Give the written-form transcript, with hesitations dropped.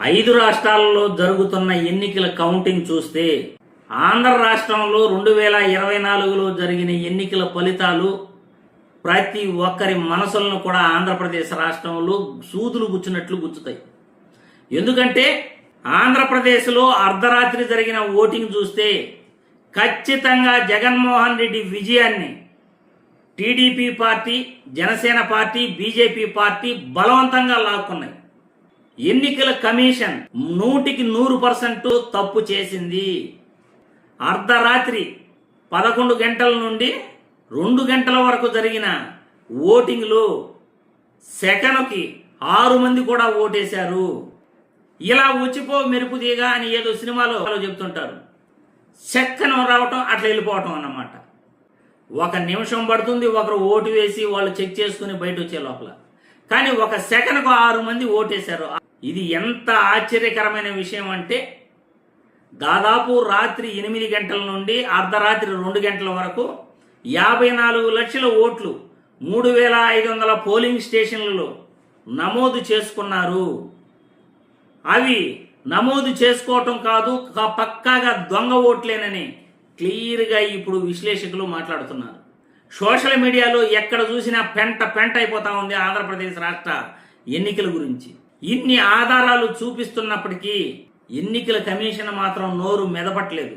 5 రాష్ట్రాలలో జరుగుతున్న ఎన్నికల కౌంటింగ్ చూస్తే ఆంధ్ర రాష్ట్రంలో 2024లో జరిగిన ఎన్నికల ఫలితాలు ప్రతి ఒక్కరి మనసులను కూడా ఆంధ్రప్రదేశ్ రాష్ట్రంలో సూదులు గుచ్చినట్లు గుచ్చుతాయి. ఎందుకంటే ఆంధ్రప్రదేశ్లో అర్ధరాత్రి జరిగిన ఓటింగ్ చూస్తే ఖచ్చితంగా జగన్మోహన్ రెడ్డి విజయాన్ని TDP party, Janasena party, BJP party బలవంతంగా లాక్కున్నాయి. ఎన్నికల కమిషన్ 100% తప్పు చేసింది. అర్ధరాత్రి 11 గంటల నుండి 2 గంటల వరకు జరిగిన ఓటింగ్లో సెకనుకి 6 మంది కూడా ఓటేశారు. ఇలా వచ్చిపో మెరుపుదీగా అని ఏదో సినిమాలో చెప్తుంటారు. సెకను రావటం అట్లా వెళ్ళిపోవటం అన్నమాట. 1 నిమిషం పడుతుంది ఒకరు ఓటు వేసి వాళ్ళు చెక్ చేసుకుని బయట వచ్చే లోపల. కానీ 1 సెకనుకు 6 మంది ఓటేశారు. ఇది ఎంత ఆశ్చర్యకరమైన విషయం అంటే దాదాపు రాత్రి 8 గంటల నుండి అర్ధరాత్రి 2 గంటల వరకు 54 లక్షల ఓట్లు 3500 పోలింగ్ స్టేషన్లలో నమోదు చేసుకున్నారు. అవి నమోదు చేసుకోవటం కాదు, పక్కాగా దొంగ ఓట్లేనని క్లియర్గా ఇప్పుడు విశ్లేషకులు మాట్లాడుతున్నారు. సోషల్ మీడియాలో ఎక్కడ చూసినా పెంట అయిపోతా ఉంది ఆంధ్రప్రదేశ్ రాష్ట్ర ఎన్నికల గురించి. ఇన్ని ఆధారాలు చూపిస్తున్నప్పటికీ ఎన్నికల కమిషన్ మాత్రం నోరు మెదపట్లేదు.